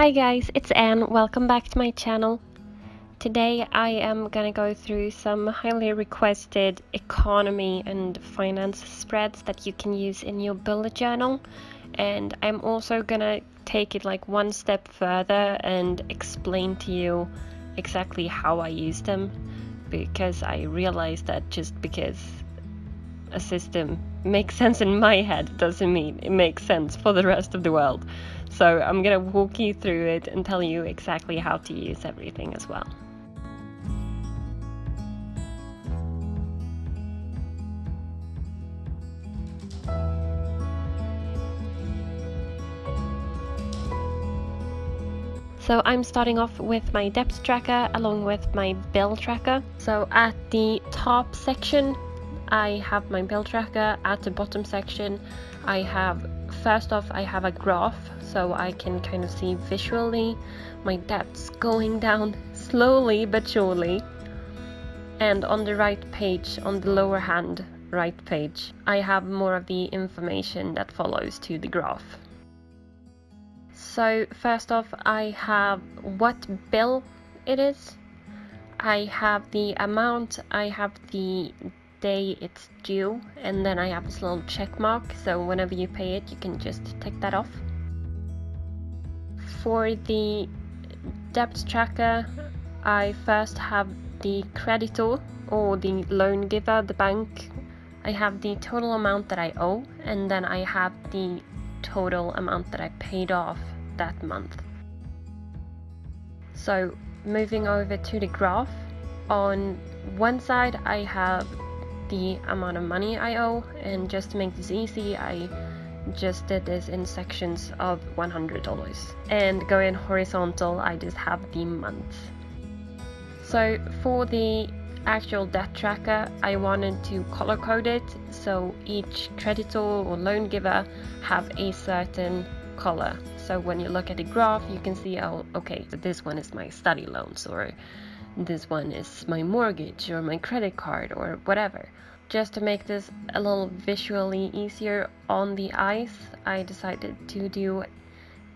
Hi guys, it's Anne. Welcome back to my channel. Today I am gonna go through some highly requested economy and finance spreads that you can use in your bullet journal, and I'm also gonna take it like one step further and explain to you exactly how I use them, because I realized that just because a system makes sense in my head doesn't mean it makes sense for the rest of the world. So I'm gonna walk you through it and tell you exactly how to use everything as well. So I'm starting off with my depth tracker along with my bill tracker. So at the top section I have my bill tracker. At the bottom section I have a graph, so I can kind of see visually my depths going down slowly but surely. And on the right page, on the lower hand right page, I have more of the information that follows to the graph. So first off, I have what bill it is, I have the amount, I have the day it's due, and then I have this little check mark, so whenever you pay it you can just tick that off. For the debt tracker, I first have the creditor or the loan giver, the bank. I have the total amount that I owe, and then I have the total amount that I paid off that month. So moving over to the graph, on one side I have the amount of money I owe, and just to make this easy I just did this in sections of $100, and going horizontal I just have the months. So for the actual debt tracker I wanted to color code it, so each creditor or loan giver have a certain color. So when you look at the graph you can see, oh okay, so this one is my study loans, or this one is my mortgage or my credit card or whatever. Just to make this a little visually easier on the eyes, I decided to do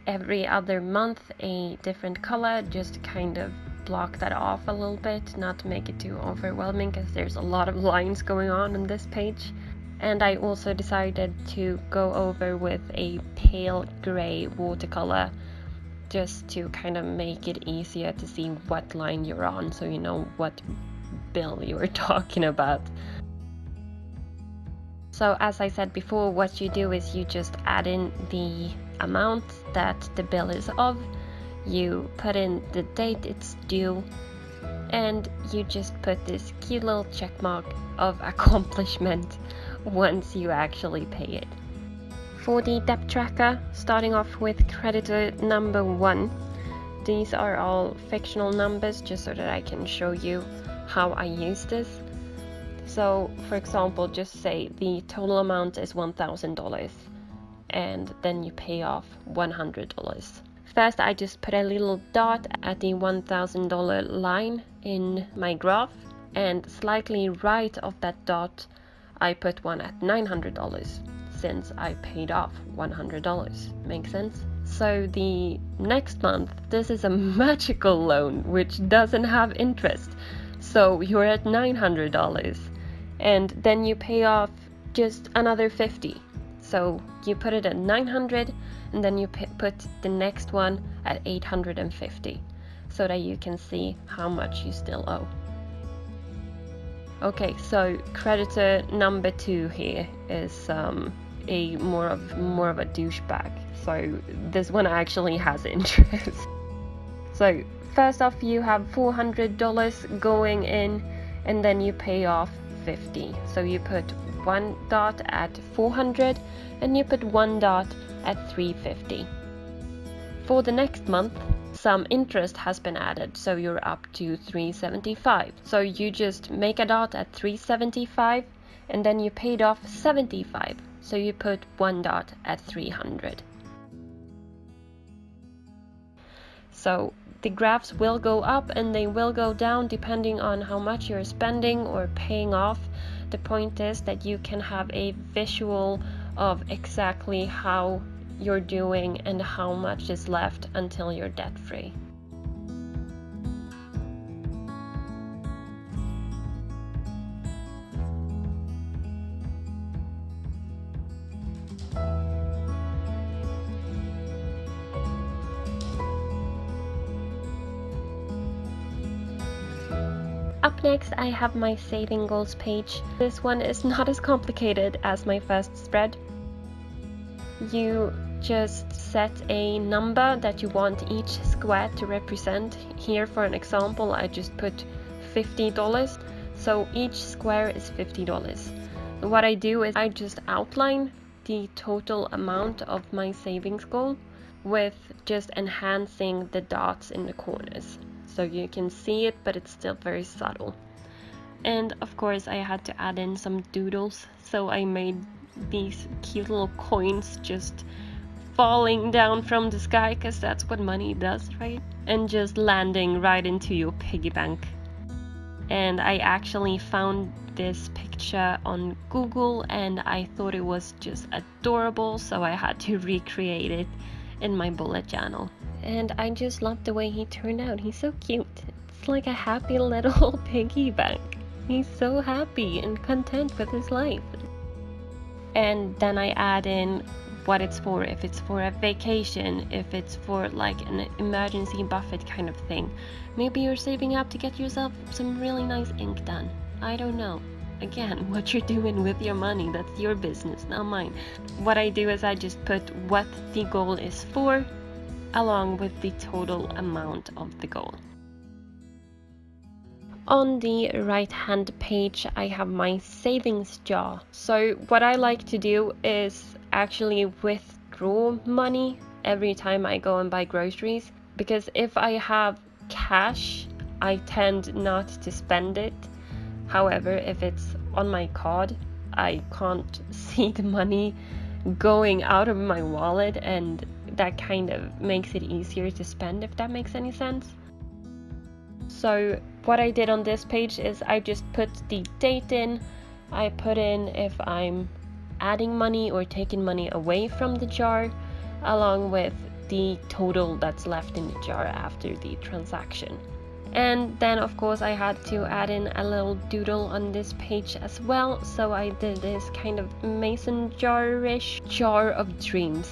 every other month a different color, just to kind of block that off a little bit, not to make it too overwhelming, because there's a lot of lines going on this page. And I also decided to go over with a pale gray watercolor, just to kind of make it easier to see what line you're on, so you know what bill you're talking about. So as I said before, what you do is you just add in the amount that the bill is of, you put in the date it's due, and you just put this cute little check mark of accomplishment once you actually pay it. For the debt tracker, starting off with creditor number 1, these are all fictional numbers just so that I can show you how I use this. So for example, just say the total amount is $1,000 and then you pay off $100. First I just put a little dot at the $1,000 line in my graph, and slightly right of that dot I put one at $900 since I paid off $100. Make sense? So the next month, this is a magical loan which doesn't have interest, so you're at $900, and then you pay off just another $50. So you put it at 900, and then you put the next one at 850, so that you can see how much you still owe. Okay, so creditor number 2 here is a more of a douchebag. So this one actually has interest. So first off you have $400 going in, and then you pay off 50. So you put one dot at 400 and you put one dot at 350. For the next month some interest has been added, so you're up to 375. So you just make a dot at 375 and then you paid off 75. So you put one dot at 300. So the graphs will go up and they will go down depending on how much you're spending or paying off. The point is that you can have a visual of exactly how you're doing and how much is left until you're debt free. Up next, I have my saving goals page. This one is not as complicated as my first spread. You just set a number that you want each square to represent. Here, for an example, I just put $50, so each square is $50. And what I do is I just outline the total amount of my savings goal with just enhancing the dots in the corners. So you can see it, but it's still very subtle. And of course I had to add in some doodles, so I made these cute little coins just falling down from the sky, because that's what money does, right? And just landing right into your piggy bank. And I actually found this picture on Google and I thought it was just adorable, so I had to recreate it in my bullet journal. And I just love the way he turned out. He's so cute. It's like a happy little piggy bank. He's so happy and content with his life. And then I add in what it's for, if it's for a vacation, if it's for like an emergency buffet kind of thing. Maybe you're saving up to get yourself some really nice ink done. I don't know. Again, what you're doing with your money, that's your business, not mine. What I do is I just put what the goal is for, along with the total amount of the goal. On the right hand page I have my savings jar. So what I like to do is actually withdraw money every time I go and buy groceries, because if I have cash I tend not to spend it. However, if it's on my card I can't see the money going out of my wallet, and that kind of makes it easier to spend, if that makes any sense. So what I did on this page is I just put the date in. I put in if I'm adding money or taking money away from the jar, along with the total that's left in the jar after the transaction. And then of course I had to add in a little doodle on this page as well, so I did this kind of mason jar-ish jar of dreams,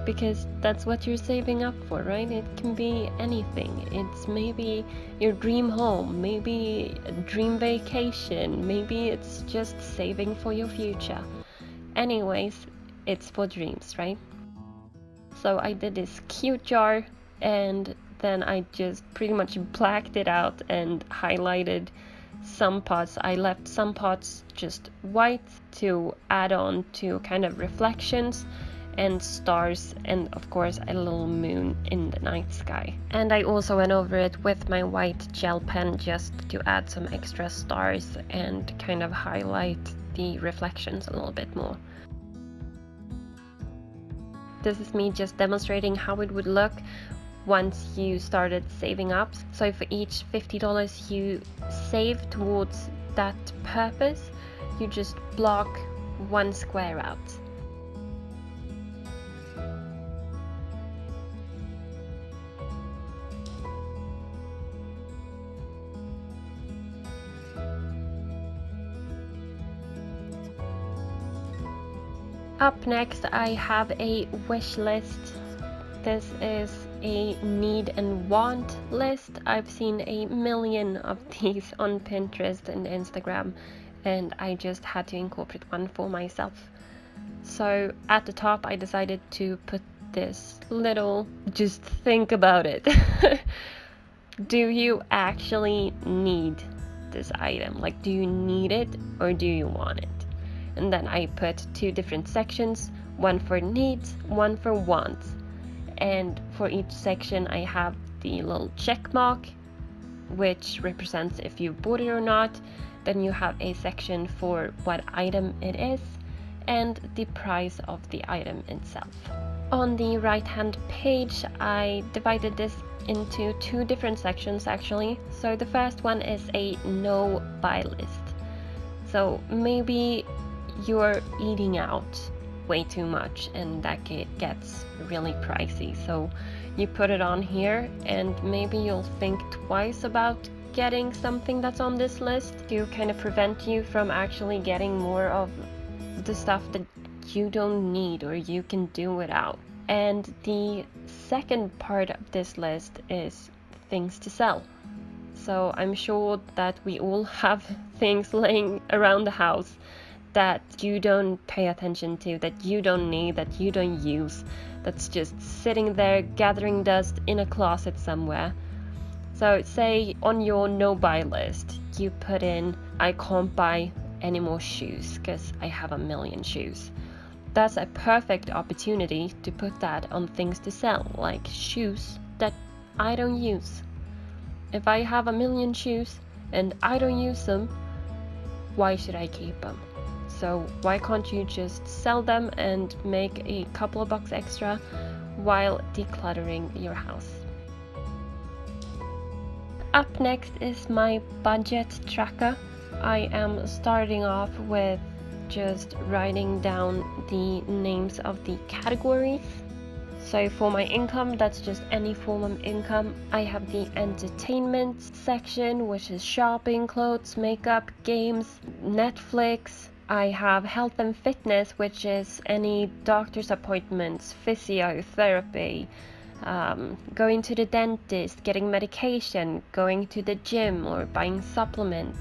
because that's what you're saving up for, right? It can be anything. It's maybe your dream home, maybe a dream vacation, maybe it's just saving for your future. Anyways, it's for dreams, right? So I did this cute jar, and then I just pretty much blacked it out and highlighted some parts. I left some parts just white to add on to kind of reflections and stars, and of course a little moon in the night sky. And I also went over it with my white gel pen just to add some extra stars and kind of highlight the reflections a little bit more. This is me just demonstrating how it would look once you started saving up. So for each $50 you save towards that purpose, you just block one square out. Up next I have a wish list. This is a need and want list. I've seen a million of these on Pinterest and Instagram, and I just had to incorporate one for myself. So at the top I decided to put this little, just think about it. Do you actually need this item? Like, do you need it or do you want it? And then I put two different sections, one for needs, one for wants. And for each section I have the little check mark, which represents if you bought it or not. Then you have a section for what item it is and the price of the item itself. On the right hand page I divided this into two different sections actually. So the first one is a no buy list. So maybe you're eating out way too much, and that gets really pricey. So you put it on here, and maybe you'll think twice about getting something that's on this list to kind of prevent you from actually getting more of the stuff that you don't need or you can do without. And the second part of this list is things to sell. So I'm sure that we all have things laying around the house that you don't pay attention to, that you don't need, that you don't use, that's just sitting there gathering dust in a closet somewhere. So say on your no-buy list, you put in, I can't buy any more shoes because I have a million shoes. That's a perfect opportunity to put that on things to sell, like shoes that I don't use. If I have a million shoes and I don't use them, why should I keep them? So why can't you just sell them and make a couple of bucks extra while decluttering your house? Up next is my budget tracker. I am starting off with just writing down the names of the categories. So for my income, that's just any form of income. I have the entertainment section, which is shopping, clothes, makeup, games, Netflix. I have health and fitness, which is any doctor's appointments, physiotherapy, going to the dentist, getting medication, going to the gym, or buying supplements.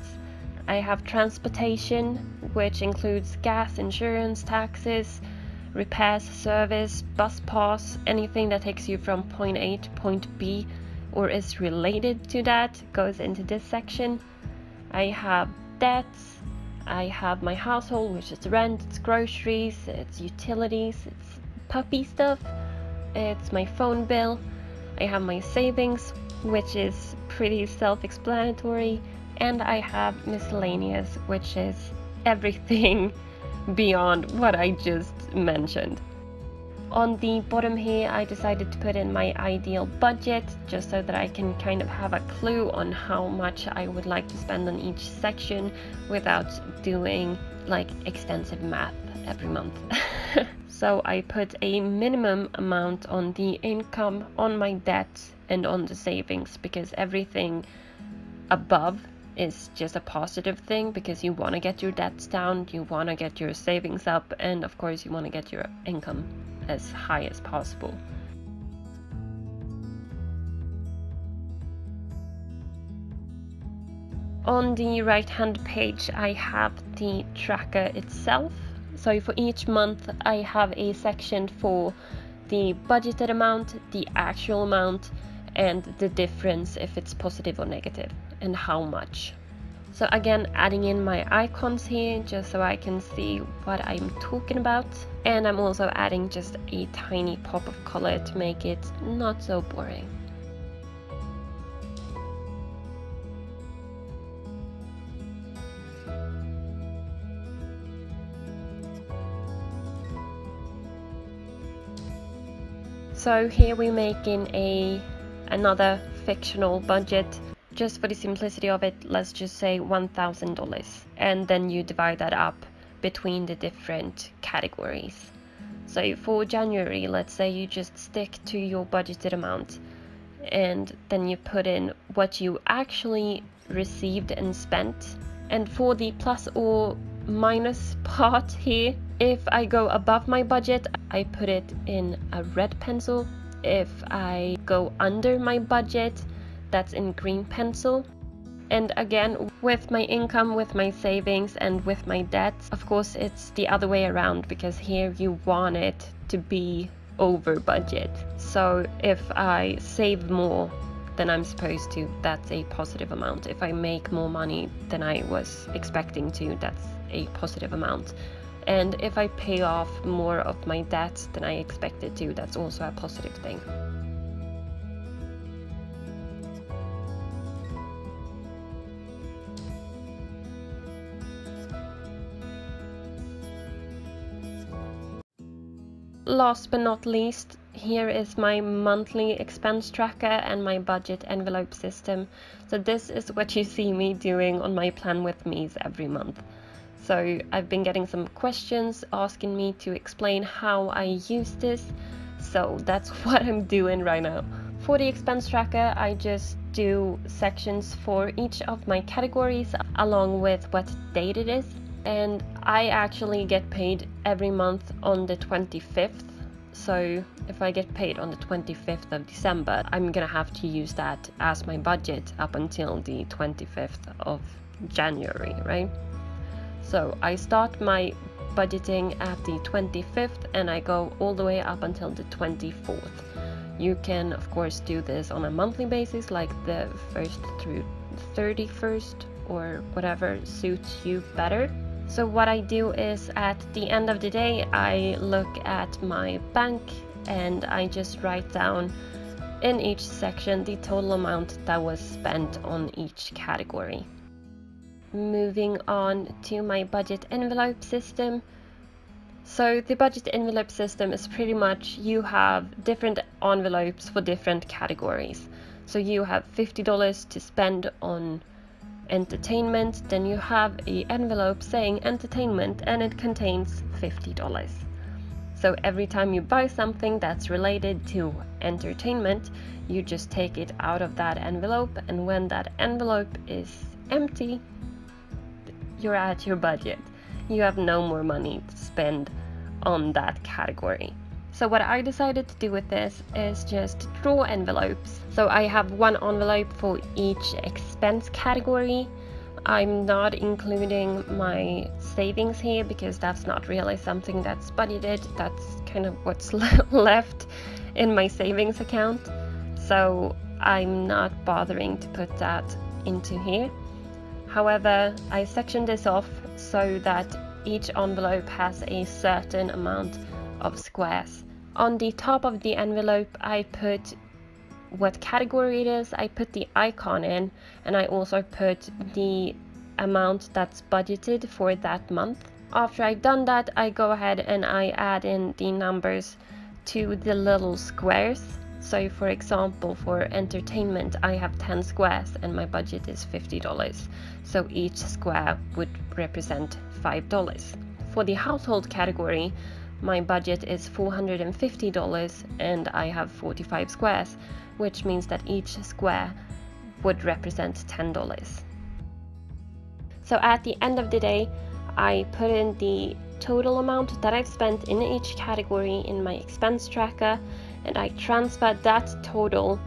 I have transportation, which includes gas, insurance, taxes, repairs, service, bus pass, anything that takes you from point A to point B or is related to that goes into this section. I have debts. I have my household, which is rent, it's groceries, it's utilities, it's puppy stuff, it's my phone bill. I have my savings, which is pretty self-explanatory, and I have miscellaneous, which is everything beyond what I just mentioned. On the bottom here, I decided to put in my ideal budget just so that I can kind of have a clue on how much I would like to spend on each section without doing like extensive math every month. So I put a minimum amount on the income, on my debt, and on the savings, because everything above is just a positive thing, because you want to get your debts down, you want to get your savings up, and of course you want to get your income as high as possible. On the right hand page I have the tracker itself. So for each month I have a section for the budgeted amount, the actual amount, and the difference if it's positive or negative, and how much. So again, adding in my icons here just so I can see what I'm talking about. And I'm also adding just a tiny pop of color to make it not so boring. So here we're making another fictional budget. Just for the simplicity of it, let's just say $1,000, and then you divide that up between the different categories. So for January, let's say you just stick to your budgeted amount, and then you put in what you actually received and spent. And for the plus or minus part here, if I go above my budget, I put it in a red pencil. If I go under my budget, that's in green pencil. And again, with my income, with my savings, and with my debts, of course it's the other way around, because here you want it to be over budget. So if I save more than I'm supposed to, that's a positive amount. If I make more money than I was expecting to, that's a positive amount. And if I pay off more of my debts than I expected to, that's also a positive thing. Last but not least, here is my monthly expense tracker and my budget envelope system. So this is what you see me doing on my Plan With Me's every month. So I've been getting some questions asking me to explain how I use this, so that's what I'm doing right now. For the expense tracker, I just do sections for each of my categories along with what date it is, and I actually get paid every month on the 25th. So if I get paid on the 25th of December, I'm gonna have to use that as my budget up until the 25th of January, right? So I start my budgeting at the 25th and I go all the way up until the 24th. You can of course do this on a monthly basis, like the 1st through 31st or whatever suits you better. So what I do is at the end of the day, I look at my bank and I just write down in each section the total amount that was spent on each category. Moving on to my budget envelope system. So the budget envelope system is pretty much, you have different envelopes for different categories. So you have $50 to spend on entertainment, then you have an envelope saying entertainment and it contains $50. So every time you buy something that's related to entertainment, you just take it out of that envelope, and when that envelope is empty, you're at your budget. You have no more money to spend on that category. So what I decided to do with this is just draw envelopes. So I have one envelope for each expense category. I'm not including my savings here because that's not really something that's budgeted. That's kind of what's left in my savings account. So I'm not bothering to put that into here. However, I sectioned this off so that each envelope has a certain amount of squares. On the top of the envelope, I put what category it is, I put the icon in, and I also put the amount that's budgeted for that month. After I've done that, I go ahead and I add in the numbers to the little squares. So for example, for entertainment, I have 10 squares and my budget is $50. So each square would represent $5. For the household category, my budget is $450 and I have 45 squares, which means that each square would represent $10. So at the end of the day, I put in the total amount that I've spent in each category in my expense tracker, and I transferred that total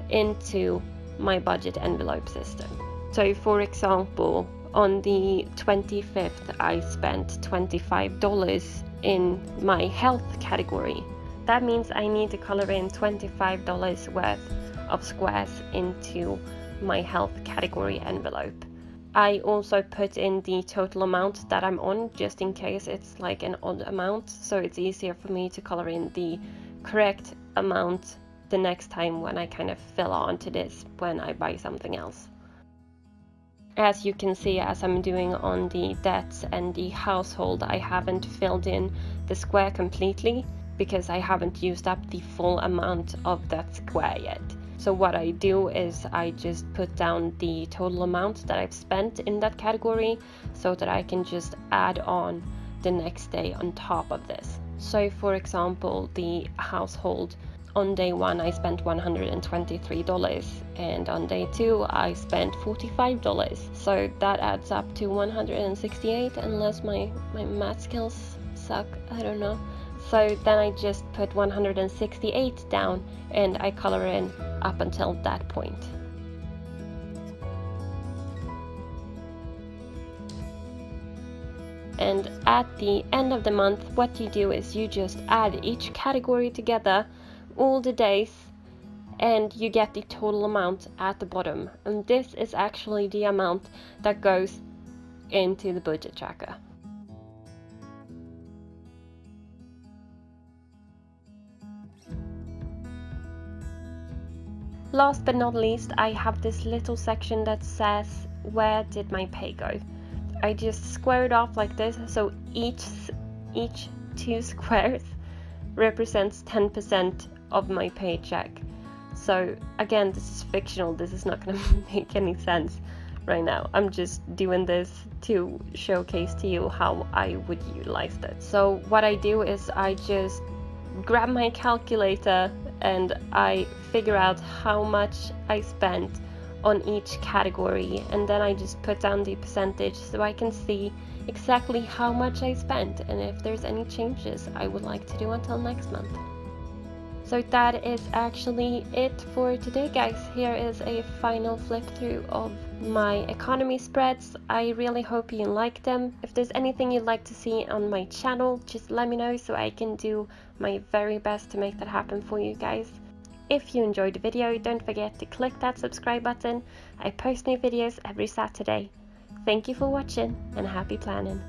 into my budget envelope system. So for example, on the 25th, I spent $25 in my health category. That means I need to color in $25 worth of squares into my health category envelope. I also put in the total amount that I'm on, just in case it's like an odd amount, so it's easier for me to color in the correct amount the next time when I kind of fill onto this when I buy something else. As you can see, as I'm doing on the debts and the household, I haven't filled in the square completely because I haven't used up the full amount of that square yet. So what I do is I just put down the total amount that I've spent in that category so that I can just add on the next day on top of this. So for example, the household, on day 1 I spent $123 and on day 2 I spent $45. So that adds up to $168 unless my math skills suck, I don't know. So then I just put 168 down and I color in up until that point. And at the end of the month, what you do is you just add each category together, all the days, and you get the total amount at the bottom. And this is actually the amount that goes into the budget tracker. Last but not least, I have this little section that says, where did my pay go? I just square it off like this, so each 2 squares represents 10% of my paycheck. So again, this is fictional, this is not going to make any sense, right now. I'm just doing this to showcase to you how I would utilize that. So what I do is I just grab my calculator and I figure out how much I spent on each category, and then I just put down the percentage so I can see exactly how much I spent and if there's any changes I would like to do until next month. So that is actually it for today, guys. Here is a final flip through of my economy spreads. I really hope you like them. If there's anything you'd like to see on my channel, just let me know so I can do my very best to make that happen for you guys. If you enjoyed the video, don't forget to click that subscribe button. I post new videos every Saturday. Thank you for watching and happy planning.